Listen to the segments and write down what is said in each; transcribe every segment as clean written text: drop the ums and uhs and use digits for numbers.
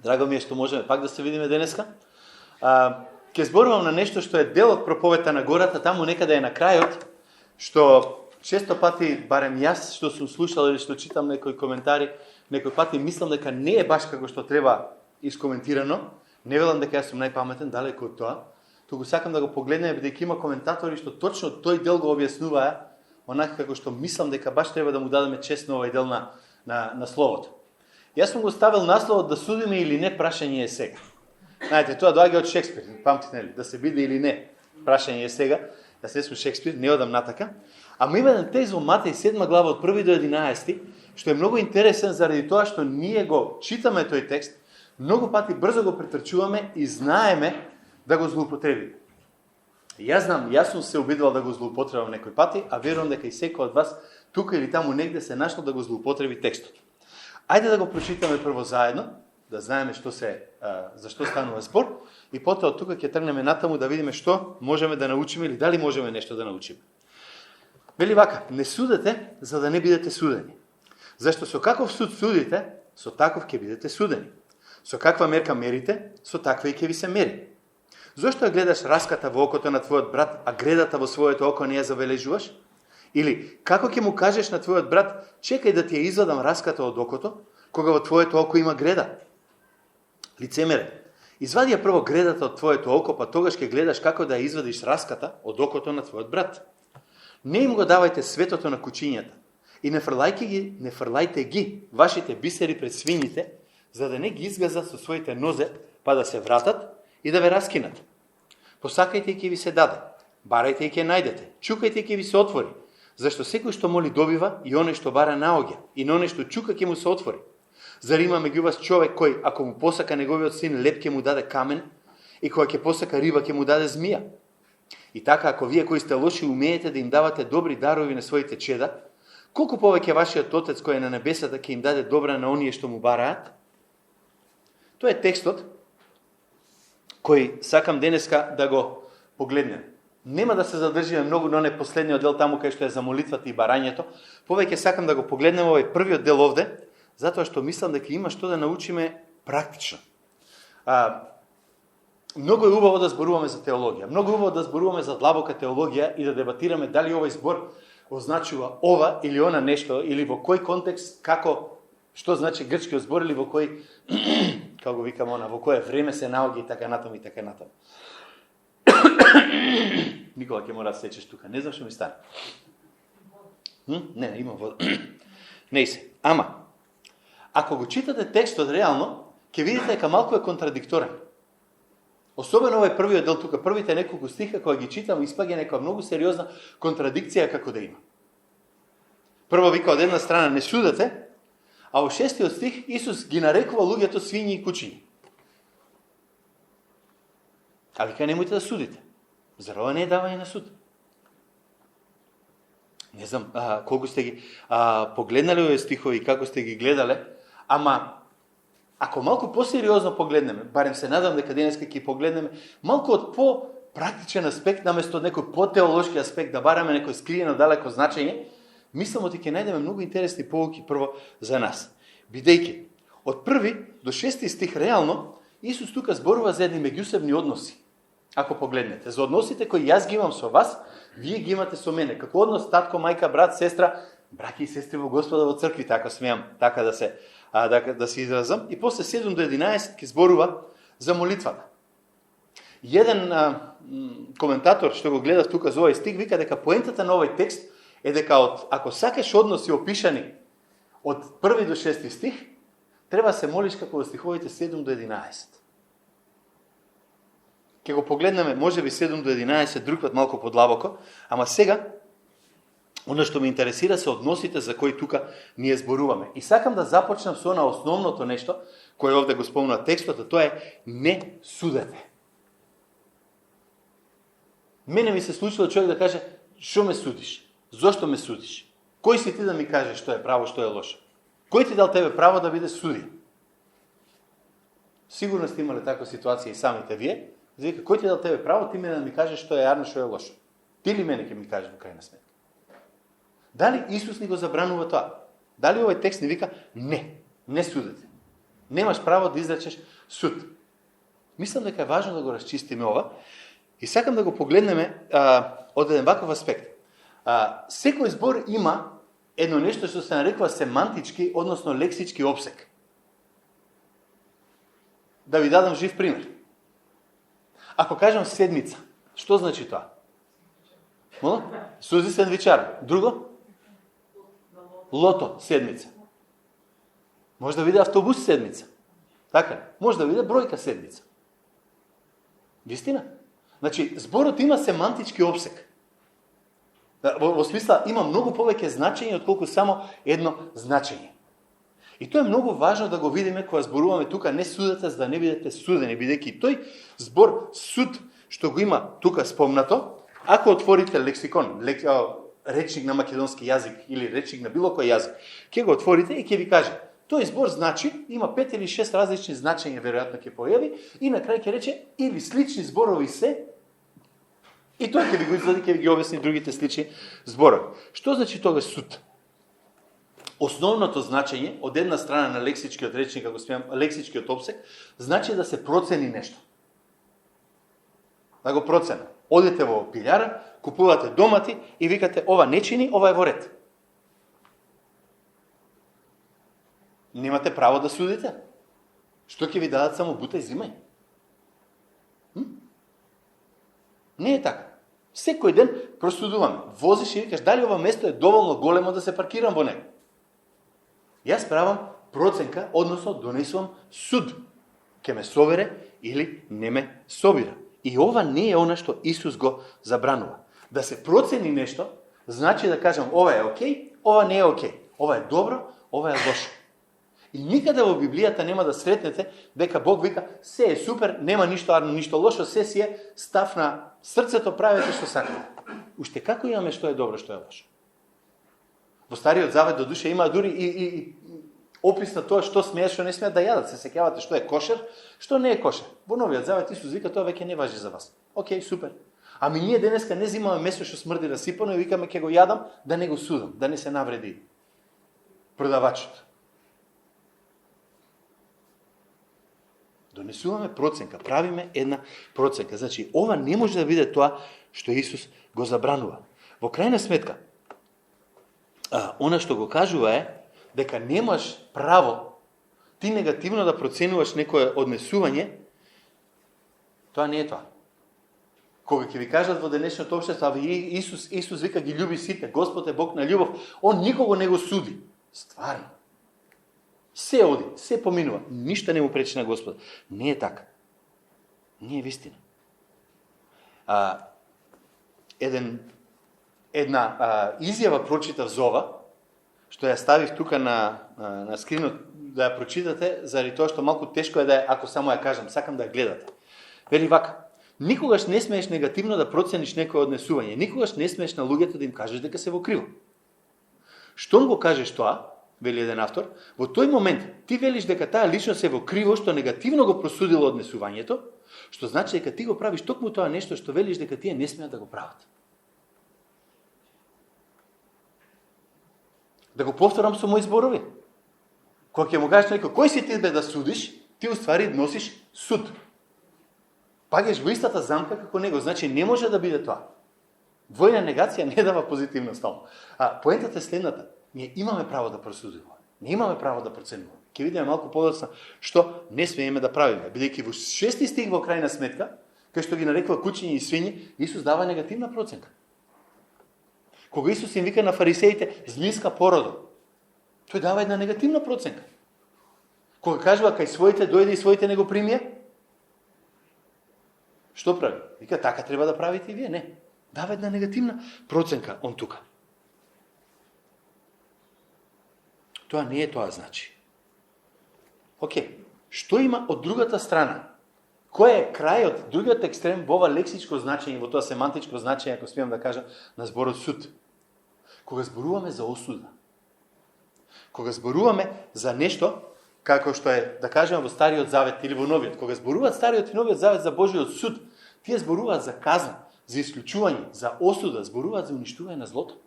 Драго ми е што можеме пак да се видиме денеска. Ке зборувам на нешто што е дел од проповета на гората, таму некаде е на крајот, што често пати, барем јас, што сум слушал или што читам некои коментари, некои пати мислам дека не е баш како што треба искоментирано. Не велам дека јас сум најпаметен, далеку од тоа. Туку сакам да го погледнеме, бидејќи има коментатори што точно тој дел го објаснуваа, онака како што мислам дека баш треба да му дадеме чест на овој дел на словото. Јас сум го ставил насловот да судиме или не, прашање е сега. Знаете, тоа доаѓа од Шекспир, памтите нели, да се биде или не, прашање е сега. Јас не сум Шекспир, не одам натака. Ама има еден текст во Матеј 7 глава од 1 до 11, што е многу интересен заради тоа што ние го читаме тој текст, многу пати брзо го претрчуваме и знаеме да го злоупотребиме. Јас знам, јас сум се обидувал да го злоупотребам некои пати, а верувам дека и секој од вас тука или таму негде се нашло да го злоупотреби текстот. Ајде да го прочитаме прво заедно, да знаеме за што станува збор, и потоа од тука ќе тргнеме натаму да видиме што можеме да научиме или дали можеме нешто да научиме. Вели вака: не судете за да не бидете судени. Зашто со каков суд судите, со таков ќе бидете судени. Со каква мерка мерите, со таква и ќе ви се мери. Зошто ја гледаш раската во окото на твојот брат, а гредата во своето око не ја забележуваш? Или како ќе му кажеш на твојот брат: чекај да ти ја извадам раската од окото, кога во твоето око има греда? Лицемере, извади ја прво гредата од твоето око, па тогаш ќе гледаш како да ја извадиш раската од окото на твојот брат. Не им го давајте светото на кучињата и не фрлајте ги вашите бисери пред свињите, за да не ги изгазат со своите нозе, па да се вратат и да ве раскинат. Посакајте и ќе ви се даде, барајте и ќе најдете, чукајте и ќе ви се отвори, зашто секој што моли добива и оној што бара наоѓа, и на оној што чука ќе му се отвори. Зар има меѓу вас човек кој, ако му посака неговиот син леп, ќе му даде камен, и кога ќе посака риба, ќе му даде змија? И така, ако вие кои сте лоши умеете да им давате добри дарови на своите чеда, колку повеќе вашиот Отец кој е на небесата ќе им даде добра на оние што му бараат? Тоа е текстот кој сакам денеска да го погледнем. Нема да се задржиме многу на оној последниот дел таму кај што е за молитвата и барањето. Повеќе сакам да го погледнем овој првиот дел овде, затоа што мислам дека има што да научиме практично. Многу е убаво да зборуваме за теологија, многу е убаво да зборуваме за длабока теологија и да дебатираме дали овој збор означува ова или она нешто, или во кој контекст, што значи грчкиот збор, или во кој, како го викам она, во кое време се наоѓа и така натаму и така натаму. Никола ќе мора да сечеш тука, не знам што ми стане. Не, има вода. Не се. Ама, ако го читате текстот реално, ќе видите дека малку е контрадикторен. Особено овој првиот дел тука, првите неколку стиха кога ги читам, испаѓа нека многу сериозна контрадикција како да има. Прво вика од една страна не судете, а во 6 стих Исус ги нарекува луѓето свињи и кучиња. А вика немојте да судите. Зар ова не е давање на суд? Не знам колку сте ги погледнале овие стихови и како сте ги гледале, ама ако малку посериозно погледнеме, барем се надам дека денеска ќе погледнеме малку од по-практичен аспект, наместо од некој по-теолошки аспект, да бараме некој скриено далеко значење, мислам дека ќе најдеме многу интересни поуки прво за нас. Бидејќи од 1 до 6 стих реално Исус тука зборува за едни меѓусебни односи. Ако погледнете, за односите кои јас ги имам со вас, вие ги имате со мене. Како однос татко, мајка, брат, сестра, браќи и сестри во Господа во цркви, така смеам, така да се изразам. И после 7 до 11 ќе зборува за молитвата. Еден коментатор што го гледа тука за овој стих вика дека поентата на овој текст е дека ако сакаш односи опишани од 1 до 6 стих, треба се молиш како во стиховите 7 до 11. Ке го погледнеме, може би 7 до 11 друг пат малку подлабоко, ама сега оно што ме интересира се односите за кои тука ние зборуваме. И сакам да започнам со на основното нешто кое овде го спомнува текстот, а тоа е не судете. Мене ми се случило човек да каже: "Што ме судиш? Зошто ме судиш? Кој си ти да ми кажеш што е право, што е лошо? Кој ти дал тебе право да бидеш судија?" Сигурно сте имале таква ситуација и самите вие. Вика: "Кој ти дал тебе право ти мене да ми кажеш што е јарно, што е лошо? Ти ли мене ќе ми кажеш во крајна сметка?" Дали Исус ни го забранува тоа? Дали овој текст ни вика: не судете? Немаш право да изречеш суд. Мислам дека е важно да го разчистиме ова и сакам да го погледнеме од еден ваков аспект. Секој збор има едно нешто што се нарекува семантички, односно лексички опсек. Да ви дадам жив пример. Ако кажам седмица, што значи тоа? Мола? Сузи сендвичар. Друго? Лото, седмица. Може да биде автобус седмица. Така, може да биде бројка седмица. Вистина? Значи, зборот има семантички опсек. Во смисла, има многу повеќе значење, отколку само едно значење. И тоа е многу важно да го видиме кога зборуваме тука, не судете за да не бидете судени, бидејќи тој збор суд што го има тука спомнато, ако отворите лексикон, речник на македонски јазик или речник на било кој јазик, ќе го отворите и ќе ви каже, тој збор значи, има 5 или 6 различни значења, веројатно ќе појави, и на крај ќе рече, или слични зборови се, и тој ќе ви го излади, ќе ви ги обясни другите слични зборови. Што значи тога суд? Основното значење, од една страна на лексичкиот речник, како спијам, лексичкиот опсек, значи да се процени нешто. Да го процена. Одите во пилјара, купувате домати и викате, ова не чини, ова е во ред. Немате право да судите. Што ќе ви дадат само бута и зимај? Не е така. Секој ден просудуваме. Возиш и викаш, дали ова место е доволно големо да се паркирам во него? Јас правам проценка, односно донесувам суд. Ке ме совере или не ме собира. И ова не е она што Исус го забранува. Да се процени нешто, значи да кажам, ова е окей, ова не е окей. Ова е добро, ова е лошо. И никаде во Библијата нема да сретнете дека Бог вика, се е супер, нема ништо арно, ништо лошо, се си е став на срцето, правете што сакате. Уште како имаме што е добро, што е лошо? Во Стариот Завет до душа има дури и опис на тоа што смеат, што не смеат да јадат. Се сеќавате што е кошер, што не е кошер. Во Новиот Завет Исус вика, тоа веќе не важи за вас. Океј, супер. Ами ние денеска не зимаме месо што смрди расипано и викаме ќе го јадам, да не го судам, да не се навреди продавачот. Донесуваме проценка, правиме една проценка. Значи, ова не може да биде тоа што Исус го забранува. Во крајна сметка, она што го кажува е дека немаш право ти негативно да проценуваш некое однесување, тоа не е тоа. Кога ќе ви кажат во денешното општество, Исус вика ги љуби сите, Господ е Бог на љубов, он никого не го суди. Стварно. Се оди, се поминува, ништо не му пречи на Господ. Не е така. Не е вистина. Една изјава прочитав за ова, што ја ставив тука на скринот да ја прочитате, заради тоа што малку тешко е да ако само ја кажам, сакам да ја гледате. Вели вака, никогаш не смееш негативно да процениш некој однесување, никогаш не смееш на луѓето да им кажеш дека се во криво. Штом го кажеш тоа, вели еден автор, во тој момент ти велиш дека таа личност е во криво што негативно го просудила однесувањето, што значи дека ти го правиш токму тоа нешто што велиш дека тие не смеат да го прават. Да го повторам со мои зборови. Кога ќе му кажеш некој, кој си ти бе да судиш, ти уствари носиш суд. Паѓаш во истата замка како него, значи не може да биде тоа. Двојна негација не дава позитивна стално. Поентата е следната. Ние имаме право да просудуваме. Не имаме право да проценуваме. Ќе видиме малку подоцна што не смееме да правиме. Бидејќи во 6 стих во крајна сметка, кај што ги нарекува кучиња и свињи, Исус дава негативна проценка. Кога Исус им вика на фарисеите змиска породо, тој дава една негативна проценка. Кога кажува кај своите дојде и своите не го примија, што прави? Вика така треба да правите и вие, не. Дава една негативна проценка он тука. Тоа не е тоа значи. Океј, што има од другата страна? Кој е крајот, другиот екстрем во ова лексичко значење, во тоа семантичко значење, ако смеам да кажам, на зборот суд? Кога зборуваме за осуда. Кога зборуваме за нешто, како што е, да кажем, во Стариот Завет или во Новиот. Кога зборуваат Стариот и Новиот Завет за Божиот суд, тие зборуваат за казна, за исклучување, за осуда, зборуваат за уништување на злото.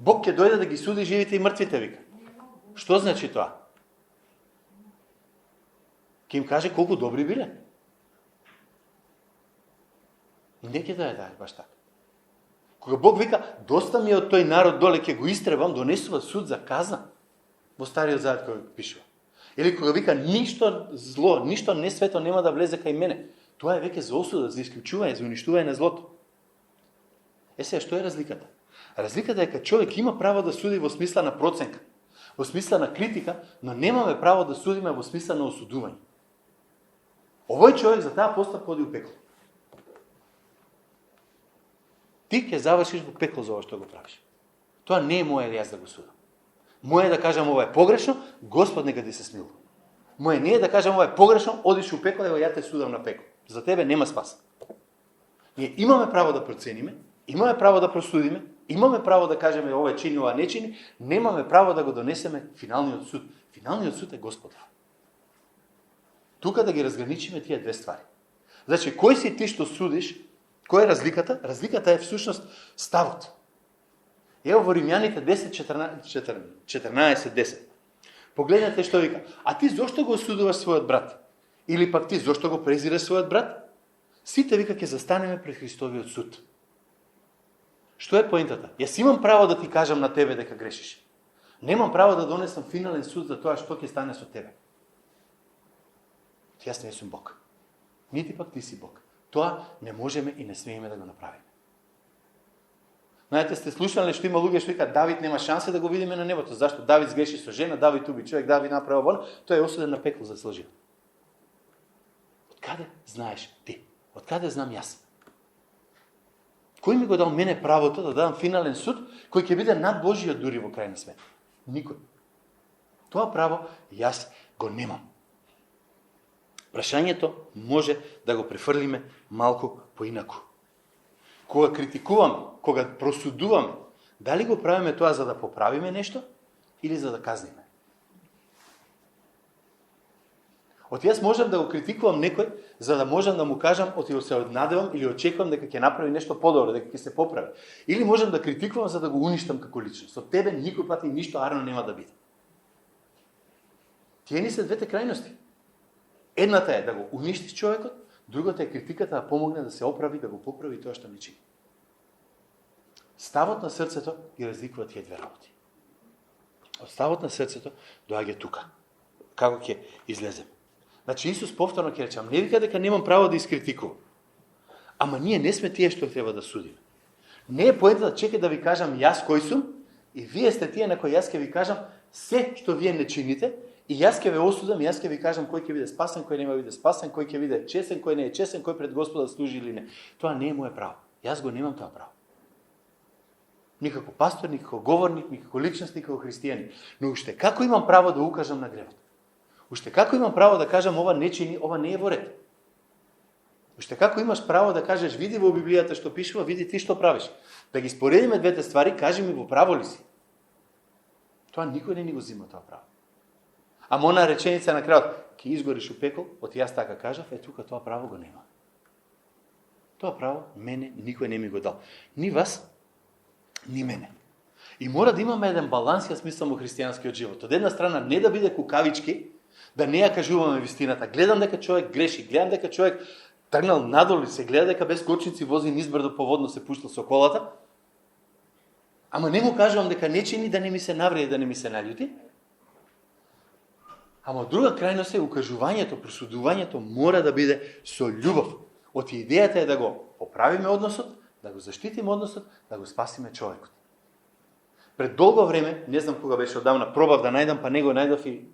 Бог ќе дојде да ги суди живите и мртвите, вика. Што значи тоа? Ке им каже колку добри биле. Не ќе да е баш така. Кога Бог вика, доста ми е од тој народ доле, ќе го истребам, донесува суд за казна. Во Стариот Завет кој пишува. Или кога вика, ништо зло, ништо несвето нема да влезе кај мене. Тоа е веќе за осуда, за исклучување, за уништување на злото. Сега, што е разликата? Разликата е кога човек има право да суди во смисла на проценка, во смисла на критика, но немаме право да судиме во смисла на осудување. Овој човек за таа постапка оди у пекло. Ти ќе завршиш во пекло за ова што го правиш. Тоа не е моја јас да го судам. Моje да кажам ова е погрешно, Господ нека ти се смилува. Моje не е да кажам ова е погрешно, одиш у пекло, ево ја те судам на пекло. За тебе нема спас. Ние имаме право да процениме, имаме право да просудиме, имаме право да кажеме ова чини, ова не чини, немаме право да го донесеме финалниот суд. Финалниот суд е Господ. Тука да ги разграничиме тие две ствари. Значи, кој си ти што судиш, која е разликата? Разликата е всушност ставот. Ево во Римјаните 14:10. Погледнете што вика. А ти зошто го осудуваш својот брат? Или пак ти зошто го презираш својот брат? Сите вика ќе застанеме пред Христовиот суд. Што е поентата? Јас имам право да ти кажам на тебе дека грешиш. Немам право да донесам финален суд за тоа што ќе стане со тебе. Јас не сум Бог. Нити пак ти си Бог. Тоа не можеме и не смееме да го направиме. Знаете, сте слушали што има луѓе што викаат Давид нема шансе да го видиме на небото. Зашто? Давид сгреши со жена, Давид уби човек, Давид направи воно, тој е осуден на пекло за лжи. Откаде знаеш ти? Откаде знам јас? Кој ми го дал мене правото да дадам финален суд, кој ќе биде над Божиот дури во крај на свет? Никој. Тоа право јас го немам. Прашањето може да го префрлиме малку поинаку. Кога критикуваме, кога просудуваме, дали го правиме тоа за да поправиме нешто или за да казниме? Од јас можам да го критикувам некој за да можам да му кажам, се однадевам или очекувам дека ќе направи нешто подобро, дека ќе се поправи. Или можам да критикувам за да го уништам како личност. Со тебе никој пат и ништо арно нема да биде. Тие ни се двете крајности. Едната е да го уништиш човекот, другата е критиката да помогне да се оправи, да го поправи тоа што ни чини. Ставот на срцето ги разликува тие две работи. Од ставот на срцето доаѓа тука. Како ќе излезем? Значи Исус повторно ќе речам, не вика дека немам право да искритикувам. Ама ние не сме тие што треба да судиме. Не е поента да чекай да ви кажам јас кој сум и вие сте тие на кои јас ќе ви кажам се што вие не чините и јас ќе ве осудам и јас ќе ви кажам кој ќе биде спасен, кој нема биде спасен, кој ќе биде честен, кој не е честен, кој пред Господа служи или не. Тоа не е мое право. Јас го немам тоа право. Никако пастор, никако говорник, никако личност, никако христијани. Но уште како имам право да укажам на гревот? Уште како имам право да кажам ова не чини, ова не е во ред? Уште како имаш право да кажеш види во Библијата што пишува, види ти што правиш? Да ги споредиме двете ствари, кажи ми во право ли си? Тоа никој не ни го зима тоа право. Ама она реченица на крајот, ќе изгориш у пекол, од јас така кажав, тука тоа право го нема. Тоа право мене никој не ми го дал. Ни вас, ни мене. И мора да имаме еден баланс, јас мислам, во христијанскиот живот. Од една страна не да биде кукавички, да не ја кажуваме вистината. Гледам дека човек греши, гледам дека човек тргнал надолу, се гледа дека без кочници вози низбрдо поводно се пуштал со колата. Ама не му кажувам дека не чини да не ми се навреди, да не ми се наљути. Ама од друга крајност е укажувањето, просудувањето мора да биде со љубов. Од идејата е да го поправиме односот, да го заштитиме односот, да го спасиме човекот. Пред долго време, не знам кога беше одамна, пробав да најдам, па не го најдов и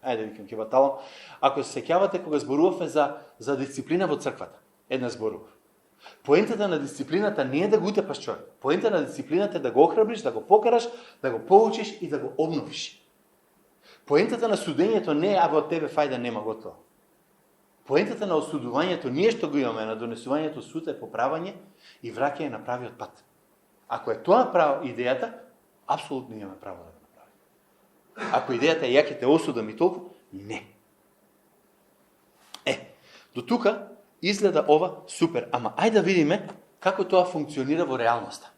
ајде викам ќе баталам. Ако се сеќавате кога зборувавме за дисциплина во црквата, една зборував. Поентата на дисциплината не е да го утепаш човек. Поентата на дисциплината е да го охрабриш, да го покараш, да го поучиш и да го обновиш. Поентата на судењето не е абе од тебе фајда нема готово. Поентата на осудувањето ние што го имаме на донесувањето суд е поправање и враќање на правиот пат. Ако е тоа право идејата, апсолутно имаме право да го направиме. Ако идејата е ја ќе те осудам и толку, не. До тука изгледа ова супер, ама ајде да видиме како тоа функционира во реалноста.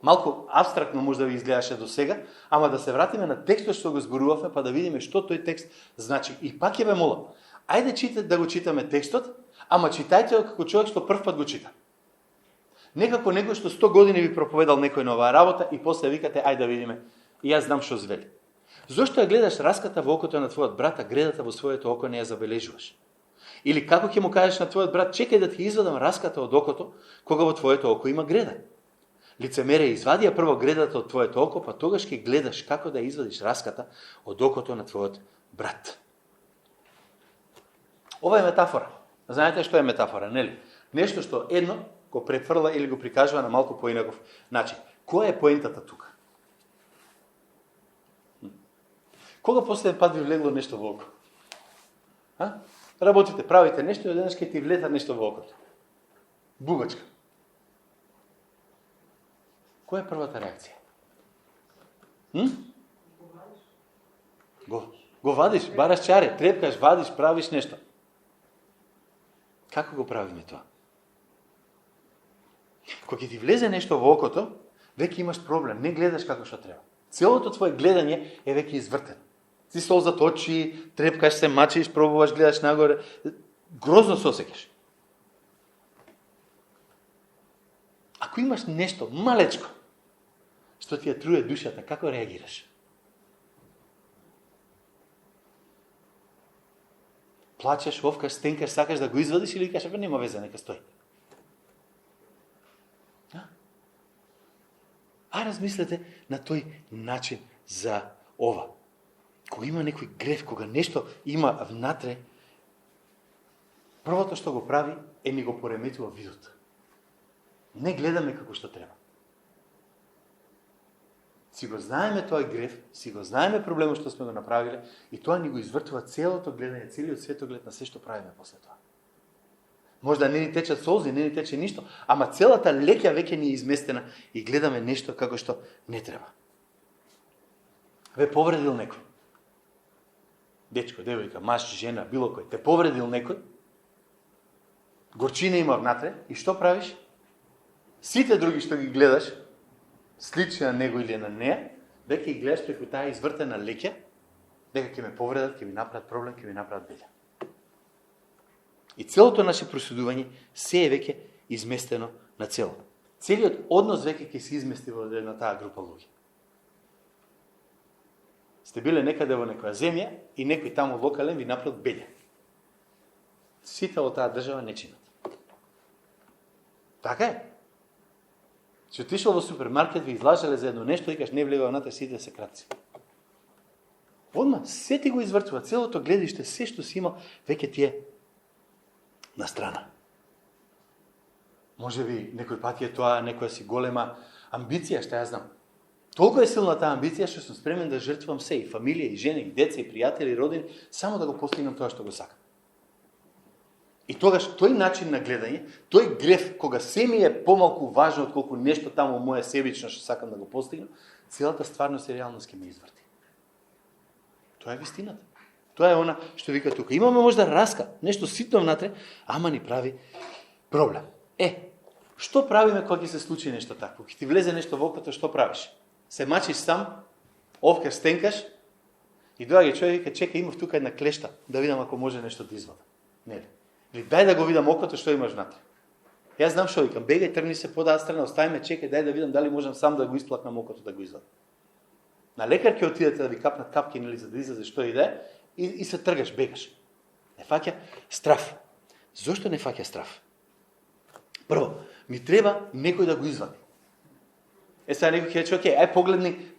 Малку абстрактно може да ви изгледаше до сега, ама да се вратиме на текстот што го зборувавме, па да видиме што тој текст значи. И пак ќе ве молам, Ајде да го читаме текстот, ама читајте го како човек што прв пат го чита. Некако некој што 100 години ви проповедал некој на оваа работа и после викате, ајде да видиме, и јас знам што звели. Зошто ја гледаш раската во окото на твојот брат, а гредата во своето око не ја забележуваш? Или како ќе му кажеш на твојот брат, чекај да ти извадам раската од окото, кога во твоето око има греда? Лицемере, извади ја прво гредата од твоето око, па тогаш ќе гледаш како да извадиш раската од окото на твојот брат. Ова е метафора. Знаете што е метафора, нели? Нешто што едно го префрла или го прикажува на малку поинаков начин. Која е поентата тука? Кога последен пат ви влегло нешто во око? Работите, правите нешто и одеднаш ќе ти влета нешто во окото. Бугачка. Која е првата реакција? Го вадиш, бараш чаре, трепкаш, вадиш, правиш нешто. Како го правиме тоа? Кога ќе ти влезе нешто во окото, веќе имаш проблем, не гледаш како што треба. Целото твое гледање е веќе извртено. Ти солзат очи, трепкаш се, мачиш, пробуваш, гледаш нагоре, грозно се осеќаш. Ако имаш нешто малечко, што ти ја труе душата, како реагираш? Плачеш, овкаш, стенкаш, сакаш да го извадиш или кажеш, нема веза, нека стои. Размислете на тој начин за ова. Кога има некој грев, кога нешто има внатре, првото што го прави е ни го пореметува видот. Не гледаме како што треба. Си го знаеме тој грев, си го знаеме проблемот што сме го направиле и тоа ни го извртува целото гледање, целиот светоглед на се што правиме после тоа. Можда не ни течат солзи, не ни тече ништо, ама целата леќа веќе ни е изместена и гледаме нешто како што не треба. Ве повредил некој. Дечко, девојка, маж, жена, било кој, те повредил некој, горчина има внатре и што правиш? Сите други што ги гледаш, слични на него или на неја, веќе ги гледаш преку таа извртена леќа, дека ќе ме повредат, ќе ми направат проблем, ќе ми направат беда. И целото наше просудување се е веќе изместено на цело. Целиот однос веќе ќе се измести во една таа група луѓе. Сте биле некаде во некоја земја и некој таму локален ви направил беда. Сите од таа држава не чинат. Така е. Че отишол во супермаркет, ви излажале за едно нешто и кажеш не влева внатре, сите се кратци. Одма, се ти го извртува, целото гледиште, се што си имал, веќе ти е на страна. Може би некој пат е тоа некоја си голема амбиција, што ја знам. Толку е силна таа амбиција што сум спремен да жртвам се, и фамилија, и жена, и деца, и пријатели, и родини, само да го постигнам тоа што го сакам. И тогаш тој начин на гледање, тој грев, кога се ми е помалку важно отколку нешто таму моја себично што сакам да го постигнам, целата стварност и реалност ќе ме изврти. Тоа е вистината. Тоа е она што вика тука. Имаме можда раска, нешто ситно внатре, ама ни прави проблем. Што правиме кога ќе се случи нешто такво? Ќе ти влезе нешто во окото, што правиш? Се мачиш сам, овкаш, стенкаш и доаѓа човек и вика, чекај, имав тука една клешта, да видам ако може нешто да извада. Нели? Или дај да го видам окото што имаш внатре. Јас знам што викам, бегај, тргни се подаа страна, оставиме, чекај, дај да видам дали можам сам да го исплакнам окото да го извадам. На лекар ќе отидете да ви капнат капки, нели, за да излезе што иде, и се тргаш, бегаш. Не фаќа страв. Зошто не фаќа страв? Прво, ми треба некој да го извади. Сега некој ќе рече, окей,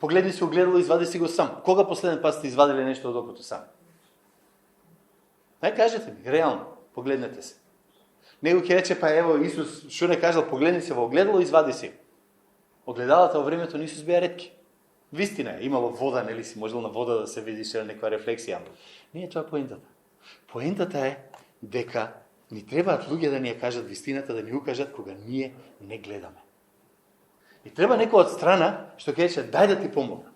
погледни се огледало, извади си го сам. Кога последен пат сте извадиле нешто од окото сам? Кажете ми, реално, погледнете се. Некој ќе рече, па ево Исус што не кажал, погледни се во огледало, извади си. Огледалата во времето на Исус беа ретки. Вистина е, имало вода, нели си можел на вода да се видиш некоја рефлексија. Не е тоа поентата. Поентата е дека ни требаат луѓе да ни ја кажат вистината, да ни укажат кога ние не гледаме. И треба некој од страна што ќе рече дај да ти помогнам.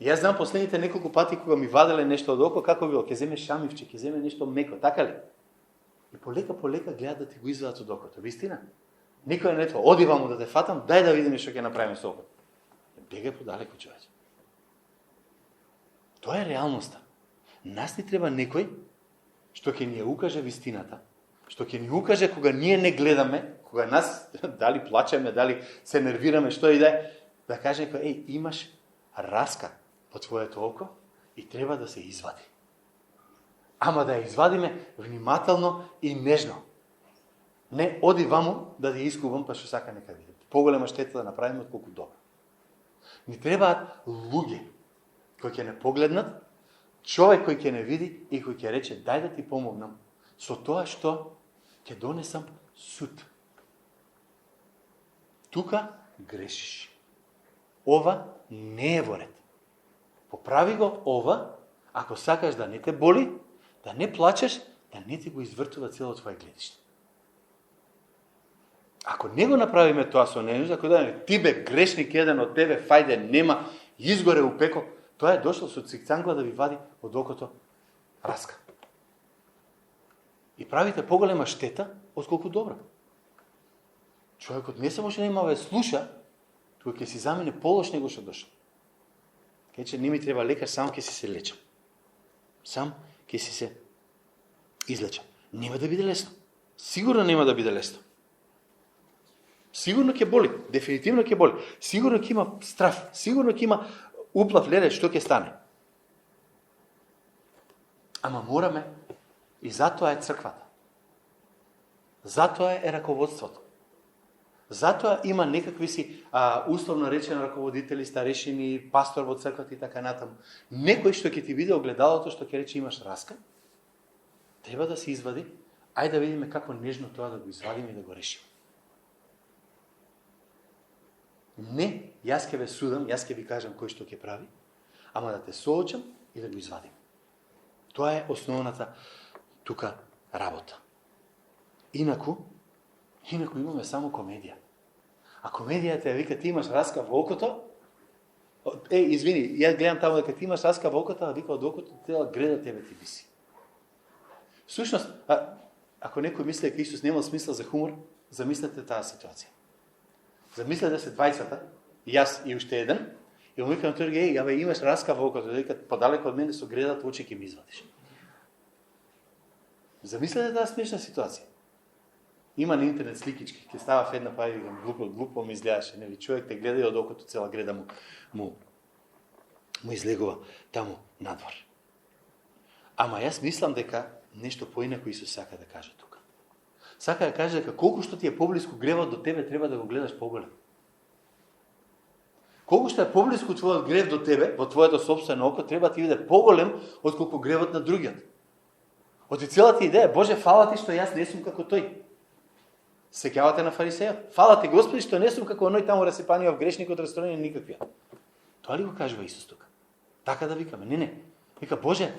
И јас знам последните неколку пати кога ми ваделе нешто од око, како било, ќе земе шамивче, ќе земе нешто меко, така ли? И полека гледат да ти го извадат од окото. Вистина? Никој не тоа, оди ваму да те фатам, дај да видиме што ќе направиме со окото. Бегај подалеку, човече. Тоа е реалноста. Нас ни треба некој што ќе ни ја укаже вистината, што ќе ни укаже кога ние не гледаме, кога нас дали плачеме, дали се нервираме, што и да каже еј, имаш раска по твоето око и треба да се извади. Ама да ја извадиме внимателно и нежно. Не оди ваму да ја искувам, па што сака нека види. Поголема штета да направиме отколку добро. Ни требаат луѓе кои ќе не погледнат, човек кој ќе не види и кој ќе рече дај да ти помогнам со тоа што ќе донесам суд. Тука грешиш. Ова не е во ред. Поправи го ова, ако сакаш да не те боли, да не плачеш, да не ти го извртува цело твое гледиште. Ако не го направиме тоа со нежност, ако да ти бе грешник еден од тебе, фајде нема, изгоре у пеко, тоа е дошло со цикцангла да ви вади од окото раска. И правите поголема штета отколку добра. Човекот не само што нема да слуша, тука ќе си замине полош него што дошол. Кај не ми треба лекар, сам ќе си се лечам. Сам ќе си се излечам. Нема да биде лесно. Сигурно нема да биде лесно. Сигурно ќе боли, дефинитивно ќе боли. Сигурно ќе има страф, сигурно ќе има уплав леле што ќе стане. Ама мораме, и затоа е црквата. Затоа е раководството. Затоа има некакви си условно речени раководители, старешини, пастор во црквата и така натаму. Некој што ќе ти види огледалото, што ќе рече имаш раска, треба да се извади. Ајде да видиме како нежно тоа да го извадиме и да го решиме. Не, јас ќе ве судам, јас ќе ви кажам кој што ќе прави, ама да те соочам и да го извадим. Тоа е основната тука работа. Инаку имаме само комедија. А комедијата ја вика ти имаш раска во окото, извини, ја гледам таму дека ти имаш раска во окото, а вика од окото тела греда тебе ти виси. Всушност, ако некој мисли дека Исус немал смисла за хумор, замислете таа ситуација. Замислете се двајцата, јас и уште еден, и му викам тој ја имаш раска во окото, дека подалеку од мене со гредат очи ќе ми извадиш. Замислете таа смешна ситуација. Има на интернет сликички, ќе става една па и глупо ми изгледаше, нели човек те гледа и од окото цела греда му излегува таму надвор. Ама јас мислам дека нешто поинако Исус сака да каже тука. Сака да каже дека колку што ти е поблиску гревот до тебе, треба да го гледаш поголем. Колку што е поблиску твојот грев до тебе, во твоето сопствено око, треба ти биде поголем отколку гревот на другиот. Оти целата идеја, Боже, фала ти што јас не сум како тој. Сеќавате на фарисејот. Фала ти Господи што не сум како оној таму расипаниот грешникот, расторени никаквија. Тоа ли го кажува Исус тука? Така да викаме? Не. Вика, Боже,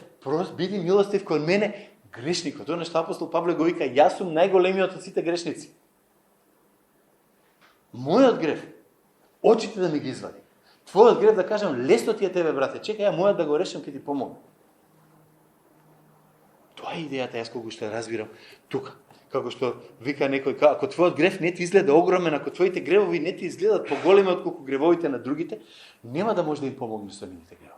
биди милостив кон мене, грешникот. Оно што апостол Павле го вика, јас сум најголемиот од сите грешници. Мојот грев, очите да ми ги извади. Твојот грев да кажам, лесно ти е тебе, брате. Чекај, ја мојот да го решам, ќе ти помогнам. Тоа е идејата, јас колку што ја разбирам тука. Како што вика некој, ако твојот грев не ти изгледа огромен, ако твоите гревови не ти изгледат поголеми отколку гревовите на другите, нема да може да им помогне со нивните гревови.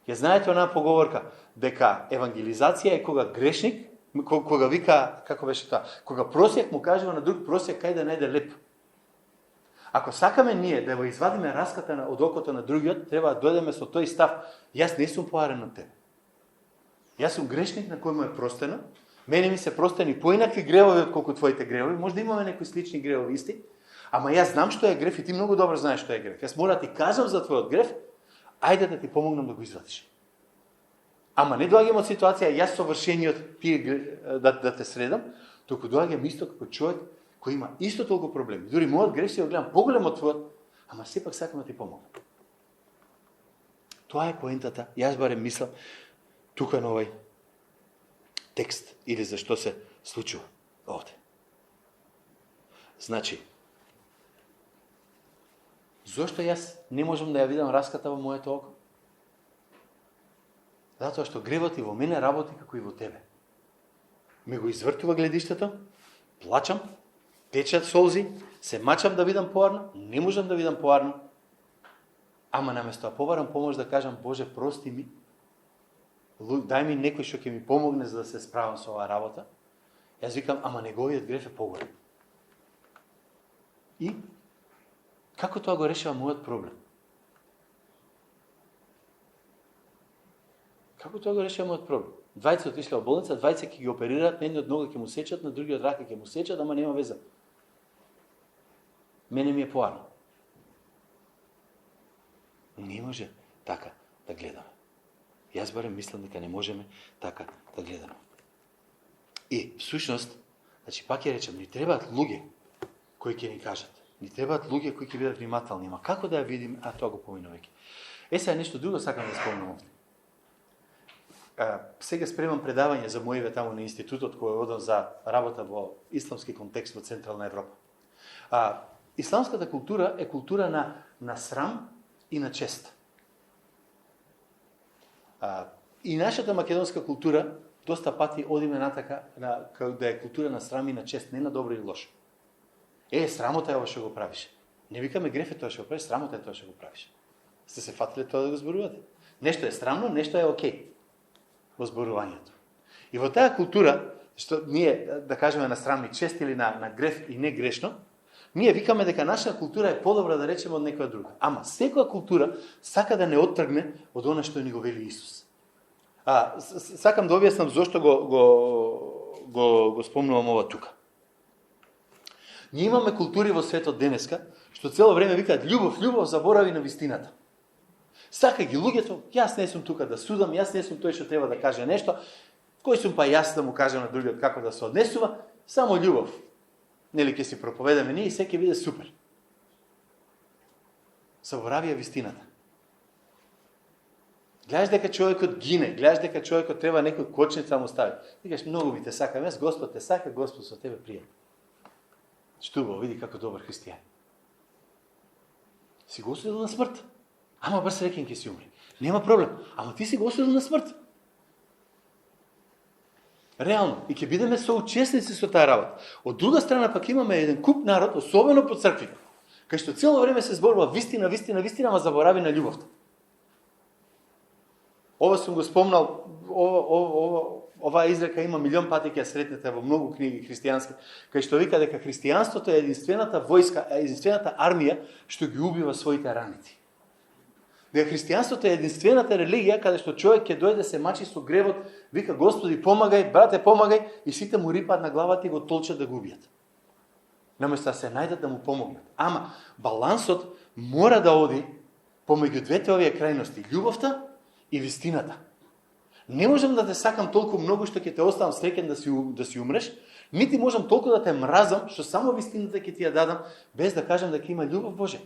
Ја знаете онаа поговорка дека евангелизација е кога грешник, кога вика, како беше тоа, кога просјак му кажува на друг просјак кај да најде леп. Ако сакаме ние да го извадиме раската од окото на другиот, треба да дојдеме со тој став, јас не сум поарен од тебе. Јас сум грешник на кој му е простено, мене ми се простени поинакви гревови отколку твоите гревови, може да имаме некои слични гревови исти, ама јас знам што е грев и ти многу добро знаеш што е грев. Јас мора да ти кажам за твојот грев, ајде да ти помогнам да го извадиш. Ама не доаѓам од ситуација јас совршениот ти да те средам, туку доаѓам исто како човек кој има исто толку проблеми. Дури мојот грев си го гледам поголем од твојот, ама сепак сакам да ти помогнам. Тоа е поентата, јас барем мислам тука на овој текст или за што се случува овде. Значи, зошто јас не можам да ја видам раската во моето око? Затоа што гревот и во мене работи како и во тебе. Ме го извртува гледиштето, плачам, течат солзи, се мачам да видам поарно, не можам да видам поарно, ама наместо да побарам помош да кажам, Боже, прости ми, дај ми некој што ќе ми помогне за да се справам со оваа работа. Јас викам, ама неговиот греф е поголем. И како тоа го решава мојот проблем? Како тоа го решава мојот проблем? Двајца отишле во болница, двајца ќе ги оперираат, на едниот нога ќе му сечат, на другиот рака ќе му сечат, ама нема веза. Мене ми е поарно. Не може така да гледаме. Јас барем мислам дека не можеме така да гледаме. И, всушност, значи пак ја речем, ни требаат луѓе кои ќе ни кажат. Ни требаат луѓе кои ќе бидат внимателни. Ма како да ја видим, а тоа го помина веќе. Сега нешто друго сакам да спомнам овде. Сега спремам предавање за моиве таму на институтот кој одам за работа во исламски контекст во Централна Европа. Исламската култура е култура на срам и на чест. И нашата македонска култура доста пати одиме натака да е култура на срам и на чест, не на добро и лошо. Срамота е ова што го правиш. Не викаме греф е тоа што го правиш, срамота е тоа што го правиш. Сте се фатиле тоа да го зборувате? Нешто е срамно, нешто е окей во зборувањето. И во таа култура, што ние да кажеме на срам и чест или на греф и не грешно, ние викаме дека нашата култура е подобра да речеме од некоја друга. Ама секоја култура сака да не оттргне од она што ни го вели Исус. Сакам да објаснам зошто го спомнувам ова тука. Ние имаме култури во светот денеска што цело време викаат љубов, љубов, заборави на вистината. Сака ги луѓето, јас не сум тука да судам, јас не сум тој што треба да каже нешто, кој сум па јас да му кажам на другиот како да се однесува, само љубов. Нели ќе си проповедаме ние и се ќе биде супер. Заборавија вистината. Гледаш дека човекот гине, гледаш дека човекот треба некој кочница му стави. Викаш, многу ми те сакам, јас Господ те сака, Господ со тебе пријат. Штубо, види како добар христијан. Си го осудил на смрт. Ама брз рекен ќе си умри. Нема проблем. Ама ти си го осудил на смрт. Реално. И ќе бидеме соучесници со таа работа. Од друга страна пак имаме еден куп народ, особено по црквите, кај што цело време се зборува вистина, вистина, вистина, ама заборави на љубовта. Ова сум го спомнал, оваа изрека има милион пати ќе ја сретнете во многу книги христијански, кај што вика дека христијанството е единствената војска, единствената армија што ги убива своите раници. Дека христијанството е единствената религија каде што човек ќе дојде се мачи со гревот, вика Господи помагај, брате помагај и сите му рипаат на главата и го толчат да го убијат. Наместо да се најдат да му помогнат. Ама балансот мора да оди помеѓу двете овие крајности, љубовта и вистината. Не можам да те сакам толку многу што ќе те оставам среќен да си умреш, нити можам толку да те мразам што само вистината ќе ти ја дадам без да кажам дека има љубов Божја.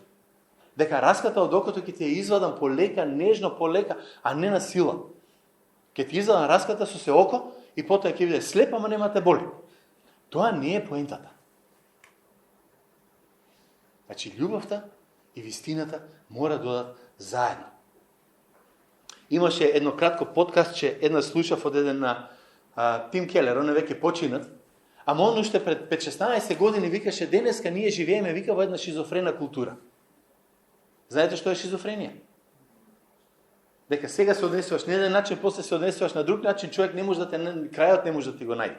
Дека раската од окото ќе ти ја извадам полека, нежно, полека, а не на сила. Ќе ти извадам раската со се око и потоа ќе биде слеп, ама нема те боли. Тоа не е поентата. Значи, љубовта и вистината мора да додат заедно. Имаше едно кратко подкастче, една слушав од еден на Тим Келер, он е веќе починат, ама он уште пред 5-16 години викаше, денеска ние живееме, вика, во една шизофрена култура. Знаете што е шизофренија? Дека сега се однесуваш на еден начин, после се однесуваш на друг начин, човек не може да те, крајот не може да ти го најде.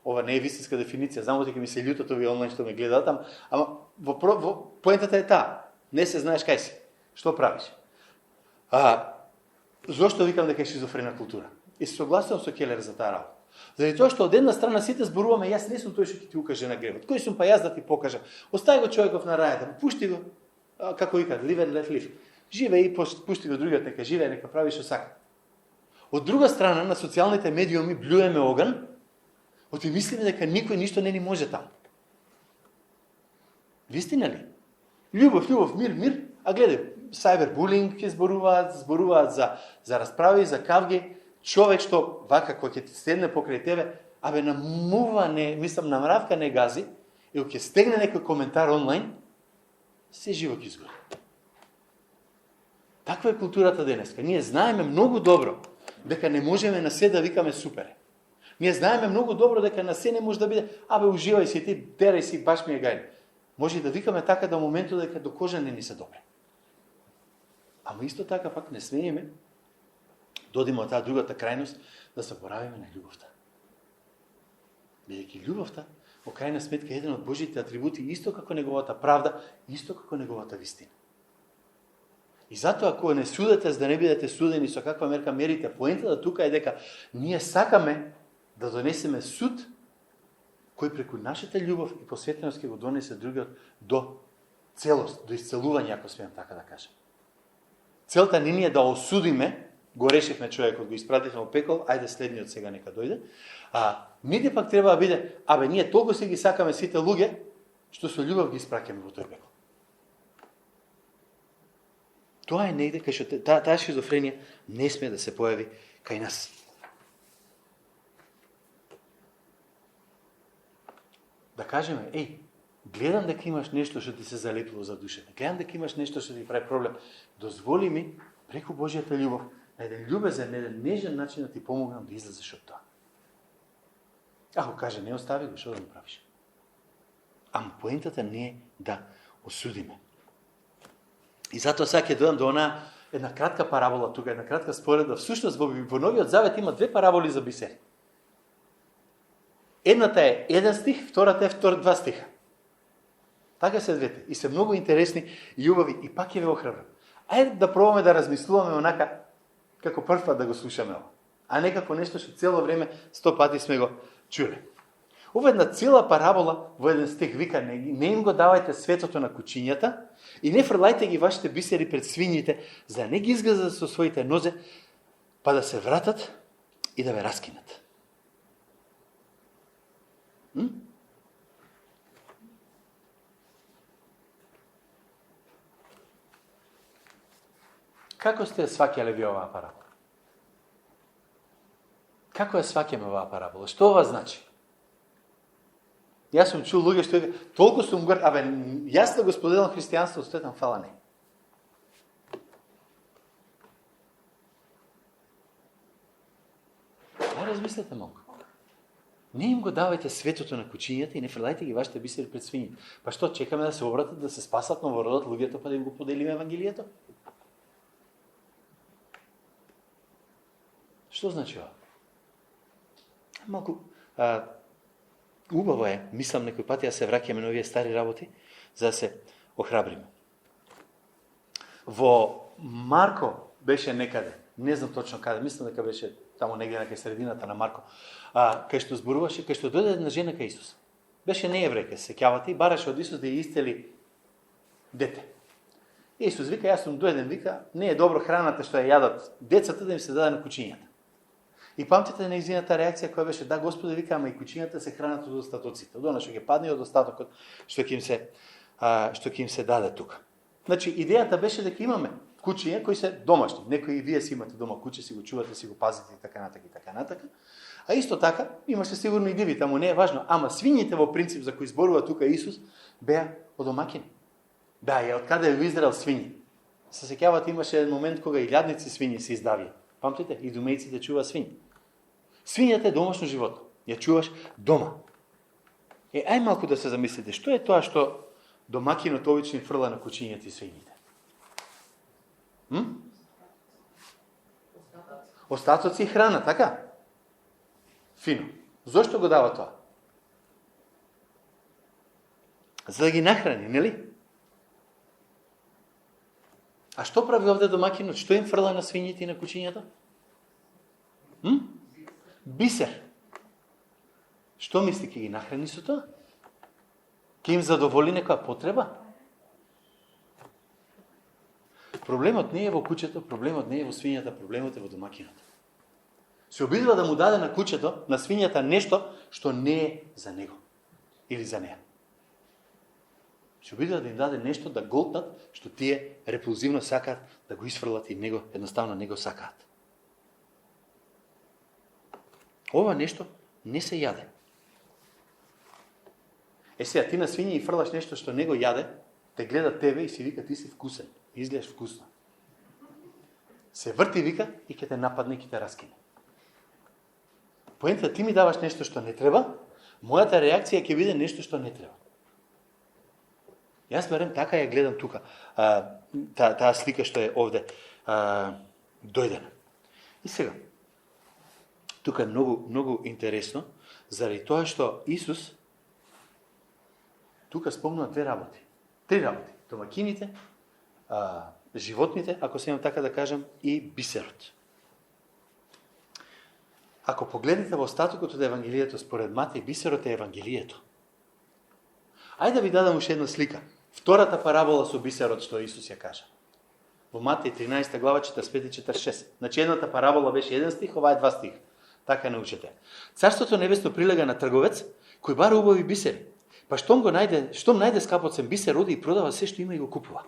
Ова не е вистинска дефиниција, знам дека ми се љутат овие онлайн што ме гледаат, ама поентата е таа. Не се знаеш кај си. Што правиш? Зошто викам дека е шизофрена култура? И се согласувам со Келер за таа работа. Заради тоа што од една страна сите зборуваме, јас не сум тој што ќе ти укаже на гревот. Кој сум па јас да ти покажам? Остави го човеков на рајата, пушти го, како вика, live and let live. Живе и пушти го другиот, нека живее, нека прави што сака. Од друга страна, на социјалните медиуми блюеме оган, оти мислиме дека никој ништо не ни може таму. Вистина ли? Љубов, љубов, мир, мир, а гледај, сайбербулинг ќе зборуваат за расправи, за кавги, човек што вака кој ќе ти седне покрај тебе, на мува не, мислам на мравка не гази, и ќе стегне некој коментар онлайн, се живо ќе изгори. Таква е културата денеска. Ние знаеме многу добро дека не можеме на се да викаме супер. Ние знаеме многу добро дека на се не може да биде, уживај си ти, дерај си, баш ми е гајле. Може да викаме така до моментот дека до кожа не ни се добре. Ама исто така пак не смееме додиме од таа другата крајност, да заборавиме на љубовта. Бидејќи љубовта, во крајна сметка, е еден од Божите атрибути, исто како неговата правда, исто како неговата вистина. И затоа, ако не судете, за да не бидете судени со каква мерка мерите, поентата тука е дека ние сакаме да донесеме суд, кој преку нашата љубов и посветеност ќе го донесе другиот до целост, до исцелување, ако смеам така да кажам. Целта не е да осудиме, го решивме човекот, го испративме во пекол, ајде следниот сега нека дојде, нити пак треба да биде, ние толку се ги сакаме сите луѓе, што со љубов ги испраќаме во тој пекол. Тоа е негде кај што таа шизофренија не смее да се појави кај нас. Да кажеме, гледам дека имаш нешто што ти се залепило за душата. Гледам дека имаш нешто што ти прави проблем. Дозволи ми, преку Божјата љубов, на еден љубезен, на еден нежен начин да ти помогнам да излезеш од тоа. Ако каже, не остави го, што да му правиш? Ама поентата не е да осудиме. И затоа сега ќе дојдам до она една кратка парабола тука, една кратка споредба. Всушност во Новиот Завет има две параболи за бисери. Едната е еден стих, втората е два стиха. Така се двете. И се многу интересни и убави. И пак ќе ве охрабрам. Ајде да пробаме да размислуваме онака како прв пат да го слушаме ова. А не како нешто што цело време 100 пати сме го чуле. Ова една цела парабола во еден стих вика: не им го давајте светото на кучињата и не фрлајте ги вашите бисери пред свињите, за да не ги изгазат со своите нозе, па да се вратат и да ве раскинат. Како сте сваќале ви оваа парабола? Како ја сваќаме оваа парабола? Што ова значи? Јас сум чул луѓе што толку сум горд, јас да го споделам христијанство, стојам фала не. Размислете малку. Не им го давајте светото на кучињата и не фрлајте ги вашите бисери пред свињите. Па што, чекаме да се обратат, да се спасат новородот луѓето, па да им го поделиме евангелието? Што значи ова? Малку убаво е, мислам некој пати да се враќаме на овие стари работи, за да се охрабриме. Во Марко беше некаде, не знам точно каде, мислам дека беше таму негде на кај средината на Марко, кај што зборуваше, кај што дојде една жена кај Исус. Беше нееврејка, се сеќавате, и бараше од Исус да ја исцели дете. Исус вика, јас сум дојден, вика, не е добро храната што ја јадат децата да им се даде на кучињата. И памтите нејзината реакција која беше: да, Господи, вика, ама и кучињата се хранат од остатоците, од она што ќе падне од остатокот што ќе им се даде тука. Значи идејата беше дека имаме кучиња кои се домашни. Некои и вие си имате дома куче, си го чувате, си го пазите и така натака. А исто така имаше сигурно и диви, таму не е важно. Ама свињите во принцип за кои зборува тука Исус беа од домаќини. Да, и од каде во Израел свињи. Се сеќавате, имаше еден момент кога и илјадници свињи се издавија. Памтите, и думејците чува свињи. Свињата е домашно животно. Ја чуваш дома. Ај малку да се замислите, што е тоа што домакинот обично фрла на кучињата и свињите? Остатоци и храна, така? Фино. Зошто го дава тоа? За да ги нахрани, нели? А што прави овде домакинот? Што им фрла на свињите и на кучињата? Бисер. Што мисли, ќе ги нахрани со тоа? Ќе им задоволи некоја потреба? Проблемот не е во кучето, проблемот не е во свињата, проблемот е во домакинот. Се обидува да му даде на кучето, на свињата нешто што не е за него или за неа. Се обидува да им даде нешто да голтнат, што тие репулзивно сакаат да го исфрлат и него едноставно не го сакаат. Ова нешто не се јаде. Сега ти на свиња и фрлаш нешто што не го јаде, те гледа тебе и си вика: ти си вкусен, изгледаш вкусно. Се врти, вика, и ќе те нападне и ќе те раскине. Поентата, ти ми даваш нешто што не треба, мојата реакција ќе биде нешто што не треба. Јас барем така ја гледам тука, таа слика што е овде дојдена. И сега, тука е много интересно, заради тоа што Исус тука спомнува две работи. Три работи. Домакините, животните, ако се имам така да кажем, и бисерот. Ако погледнете во остатокот од Евангелието, според Матеј, бисерот е Евангелието. Ајде да ви дадам уште една слика. Втората парабола со бисерот што Исус ја кажа. Во Матеј 13 глава 45-46. Значи едната парабола беше еден стих, ова е 2 стих. Така научете. Царството небесно прилега на трговец кој бара убави бисери. Па штом најде скапоцен бисер, оди и продава се што има и го купува.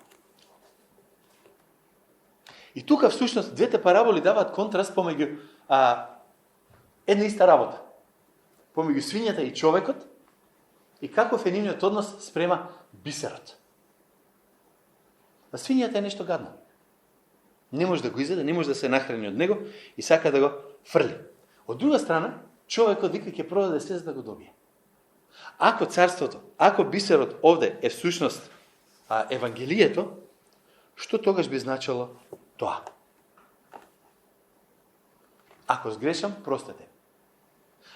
И тука всушност двете параболи даваат контраст помеѓу една иста работа. Помеѓу свињата и човекот и каков е нивниот однос спрема бисерот. А свињата е нешто гадно. Не може да го изеде, не може да се нахрани од него и сака да го фрли. Од друга страна, човекот вика ќе продаде се за да го добие. Ако царството, ако бисерот овде е всушност Евангелието, што тогаш би значило тоа? Ако сгрешам, простете.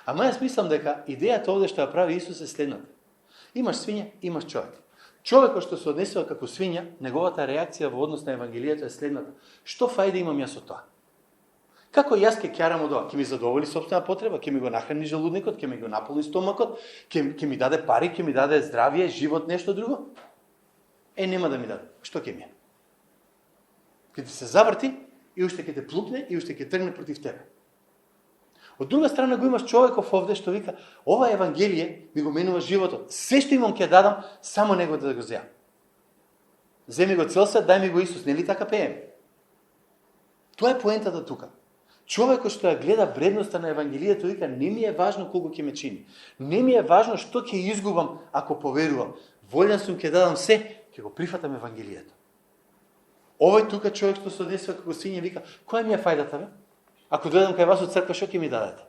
Ама јас мислам дека идејата овде што ја прави Исус е следната. Имаш свиња, имаш човек. Човекот што се однесува како свиња, неговата реакција во однос на Евангелието е следната. Што фајда имам јас од тоа? Како јас ќе ќарам од ова? Ќе ми задоволи сопствена потреба, ќе ми го нахрани желудникот, ќе ми го наполни стомакот, ќе ми даде пари, ќе ми даде здравие, живот, нешто друго? Нема да ми даде. Што ќе ми е? Ќе ти се заврти и уште ќе те плукне и уште ќе тргне против тебе. Од друга страна го имаш човеков овде што вика, ова Евангелие ми го менува животот. Се што имам ќе дадам, само него да го земам. Земи го цел свет, дај ми го Исус, нели така пееме? Тоа е поентата тука. Човекот што ја гледа вредноста на Евангелието вика, не ми е важно колку ќе ме чини. Не ми е важно што ќе изгубам ако поверувам. Волен сум ќе дадам се, ќе го прифатам Евангелието. Овој тука човек што се однесува како свиња вика, која ми е фајдата бе? Ако дојдам кај вас од црква, што ќе ми дадете?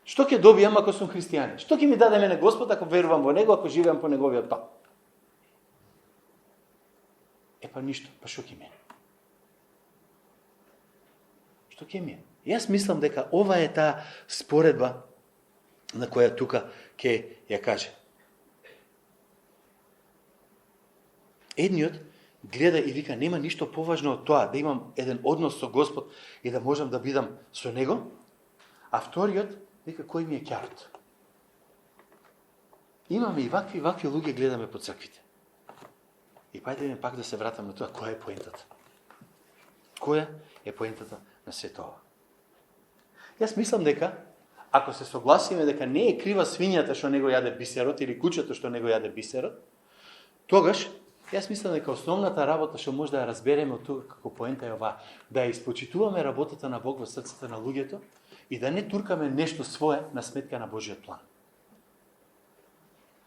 Што ќе добијам ако сум христијанин? Што ќе ми даде мене Господ ако верувам во него, ако живеам по неговиот пат? Па ништо, па што ќе ми е? Што ќе ми е? Јас мислам дека ова е таа споредба на која тука ќе ја каже. Едниот гледа и вика, нема ништо поважно од тоа, да имам еден однос со Господ и да можам да бидам со него, а вториот вика, кој ми е ќарот. Имаме и вакви луѓе гледаме по црквите. И пајде пак да се вратам на тоа, која е поентата? Која е поентата на сето ова? Јас мислам дека, ако се согласиме дека не е крива свињата што него јаде бисерот или кучето што него јаде бисерот, тогаш јас мислам дека основната работа што може да ја разбереме од тука како поента е ова, да ја испочитуваме работата на Бог во срцето на луѓето и да не туркаме нешто свое на сметка на Божиот план.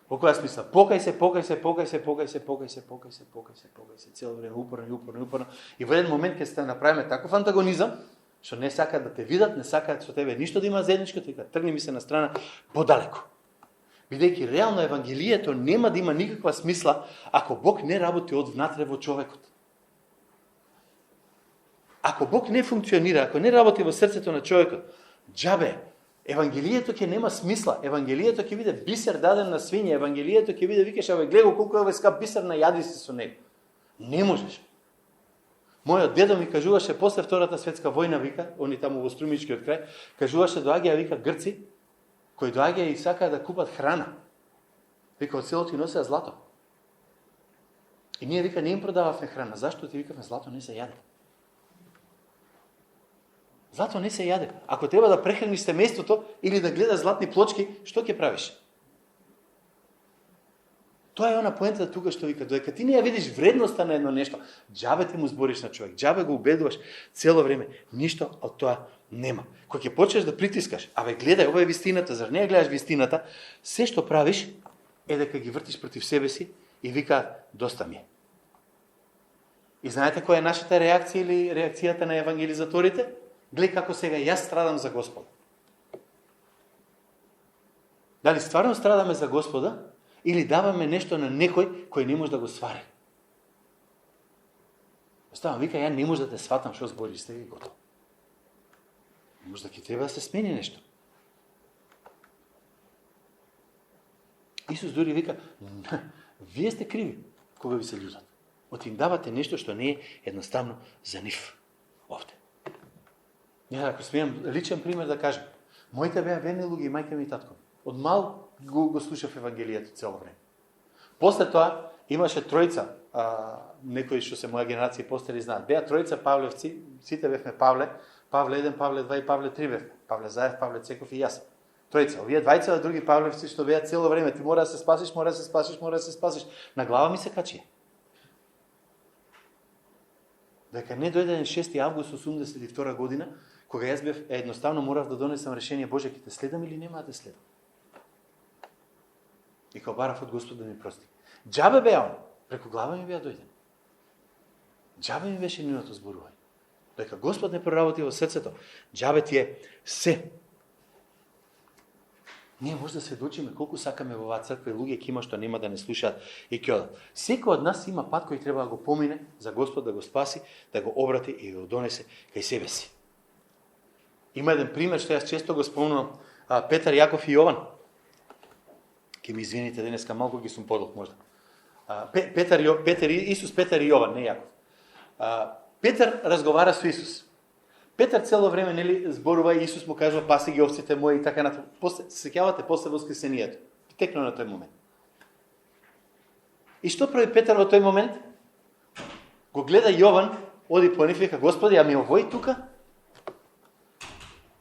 Во која смисла? Покај се, цело време упорно. И во еден момент ќе се направиме таков антагонизам, што не сакаат да те видат, не сакаат со тебе ништо да има заедничко, дека тргни ми се на страна подалеку. Бидејќи реално Евангелието нема да има никаква смисла ако Бог не работи од внатре во човекот. Ако Бог не функционира, ако не работи во срцето на човекот, џабе, Евангелието ќе нема смисла. Евангелието ќе биде бисер даден на свиње. Евангелието ќе биде, викаш, абе, гледај колку е овој скап бисер, најади се со него. Не можеш. Мојот дедо ми кажуваше после Втората светска војна, вика, они таму во Струмичкиот крај, кажуваше доаѓаа, вика, грци, кои доаѓаа и сакаа да купат храна. Вика, од селото и носеа злато. И ние, вика, не им продававме храна. Зашто? Ти викавме, злато не се јаде. Злато не се јаде. Ако треба да прехраниш семејството или да гледаш златни плочки, што ќе правиш? Тоа е она поента тука што вика, додека ти не ја видиш вредноста на едно нешто, џабе ти му збориш на човек, џабе го убедуваш цело време, ништо од тоа нема. Кога ќе почнеш да притискаш, абе гледај, ова е вистината, зар не ја гледаш вистината, се што правиш е дека ги вртиш против себе си и вика, доста ми е. И знаете која е нашата реакција или реакцијата на евангелизаторите? Гледај како сега јас страдам за Господа. Дали стварно страдаме за Господа или даваме нешто на некој кој не може да го свари? Ставам, вика, ја не може да те сватам што збориш, сте ги готово. Може да ќе треба да се смени нешто. Исус дури вика, вие сте криви кога ви се љутат. От им давате нешто што не е едноставно за нив. Овде. Ја, ако смеам личен пример да кажем, моите беа верни луѓе и мајка ми и татко. Од мал го слушав Евангелието цело време. После тоа имаше тројца, некои што се моја генерација постари знаат. Беа тројца Павлевци, сите бевме Павле 1, Павле 2 и Павле 3 бевме. Павле Заев, Павле Цеков и јас. Тројца. Овие двајца други Павлевци што беа цело време, ти мора да се спасиш, мора да се спасиш, мора да се спасиш. На глава ми се качи. Дека не дојде 6 август 82 година, кога јас бев едноставно морав да донесам решение, Боже, ќе те следам или нема да те следам. И кога барав од Господ да ми прости. Џабе беа он, преку глава ми беа дојден. Џабе ми беше нивното зборување. Дека Господ не проработи во срцето, џабе ти е се. Ние може да сведочиме колку сакаме во оваа црква и луѓе ќе има што нема да не слушаат и ќе одат. Секој од нас има пат кој треба да го помине за Господ да го спаси, да го обрати и да го донесе кај себе си. Има еден пример што јас често го спомнувам, Петар, Јаков и Јован. Ке ми извините, денеска малку ги сум подолг можда. Исус, Петар и Јован, не Јаков. Петар разговара со Исус. Петар цело време нели зборува и Исус му кажува паси ги овците мои и така натаму. После сеќавате после воскресението. Текно на тој момент. И што прави Петар во тој момент? Го гледа Јован, оди по нив и вика, Господи, а ми овој тука?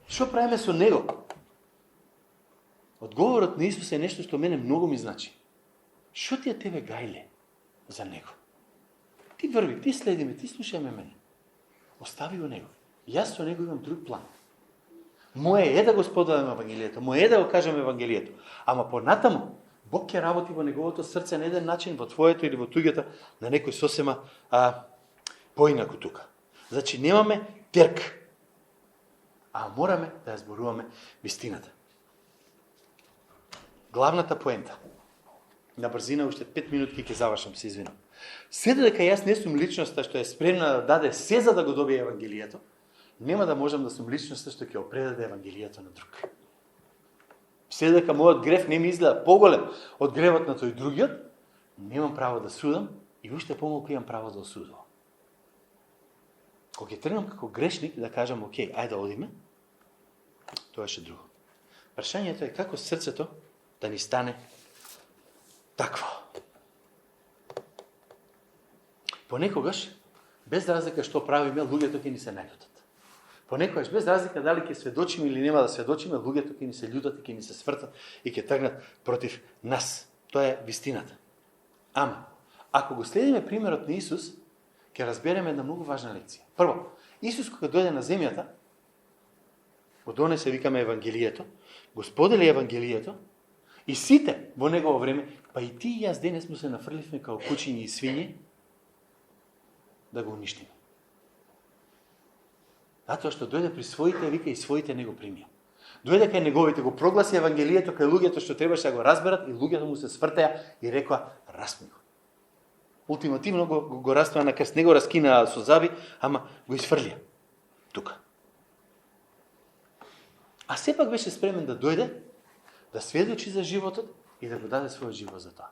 Што правиме со него? Одговорот на Исус е нешто што мене многу ми значи. Што ти е тебе гајле за него? Ти врви, ти следи ме, ти слушај ме мене. Остави го него. Јас со него имам друг план. Моje е да го споделам Евангелието, моje е да го кажам Евангелието. Ама понатаму, Бог ќе работи во неговото срце на еден начин, во твоето или во туѓето, на некој сосема поинаку тука. Значи, немаме терк, а мораме да ја зборуваме вистината. Главната поента. На брзина, уште 5 минутки ќе завршам, се извинам. Седа дека јас не сум личноста што е спремна да даде се за да го добие Евангелието, нема да можам да сум личноста што ќе го предаде Евангелието на друг. Седа дека мојот грев не ми изгледа поголем од гревот на тој другиот, немам право да судам и уште помалку имам право да осудувам. Кога ќе тргнам како грешник да кажам, окей, ајде да одиме, тоа е друго. Прашањето е како срцето да ни стане такво. Понекогаш, без разлика што правиме, луѓето ќе ни се наљутат. Понекогаш, без разлика дали ќе сведочиме или нема да сведочиме, луѓето ќе ни се љутат и ќе ни се свртат и ќе тргнат против нас. Тоа е вистината. Ама, ако го следиме примерот на Исус, ќе разбереме една многу важна лекција. Прво, Исус кога дојде на земјата, го донесе, викаме, Евангелието, го сподели Евангелието и сите во негово време, па и ти и јас денес му се нафрливме као кучиња и свињи, да го уништиме. Затоа што дојде при своите, вика и своите не го примија. Дојде кај неговите, го прогласи Евангелието кај луѓето што требаше да го разберат и луѓето му се свртеа и рекоа, распни го. Ултимативно го растваа на крст, не го раскинаа со заби, ама го изфрлија. Тука. А сепак беше спремен да дојде, да сведочи за животот и да го даде својот живот за тоа.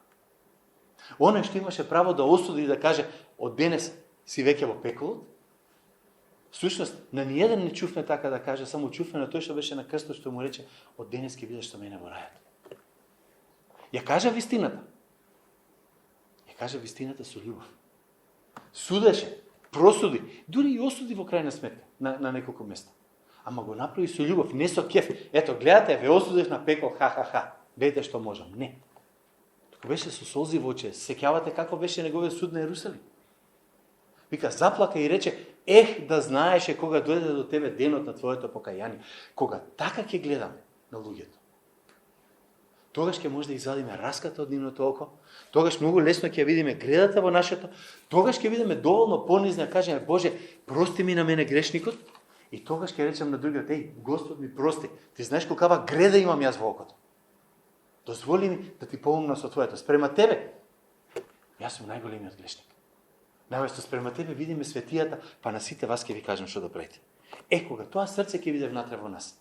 Оној што имаше право да осуди и да каже, од денес си веќе во пеколот, всушност, на ниеден не чуфне така да каже, само чуфне на тој што беше на крстот, што му рече, од денес ќе бидеш со мене во рајот. Ја кажа вистината. Ја кажа вистината со љубов. Судеше, просуди, дури и осуди во крајна сметка на неколку места. Ама го направи со љубов, не со кеф. Ето, гледате, ве осудив на пекол, ха-ха-ха. Дете што можам. Не. Туку беше со солзи во очи. Сеќавате како беше неговиот суд на Ерусалим. Вика, заплака и рече, да знаеше кога дојде до тебе денот на твоето покаяние. Кога така ќе гледаме на луѓето. Тогаш ќе може да извадиме раската од нивното око, тогаш многу лесно ќе видиме гредата во нашето, тогаш ќе видиме доволно понизно да кажеме, Боже, прости ми на мене грешникот, и тогаш ќе речем на другиот, Господ ми прости, ти знаеш колкава греда имам јас во окото. Дозволи ми да ти помогна со твоето. Спрема тебе, јас сум најголемиот грешник. Навесто спрема тебе видиме светијата, па на сите вас ќе ви кажем што да правите. Кога тоа срце ќе биде внатре во нас,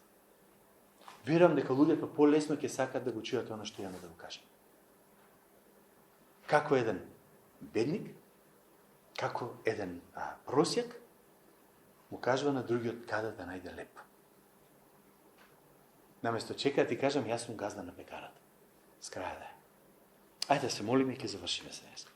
верувам дека луѓето полесно ќе сакат да го чујат она што имаме да го кажем. Како еден бедник, како еден просјак, му кажува на другиот каде да најде леп. Наместо чека да ти кажам, јас сум газда на пекарата. С краја да е. Ајде да се молиме и ќе завршиме се.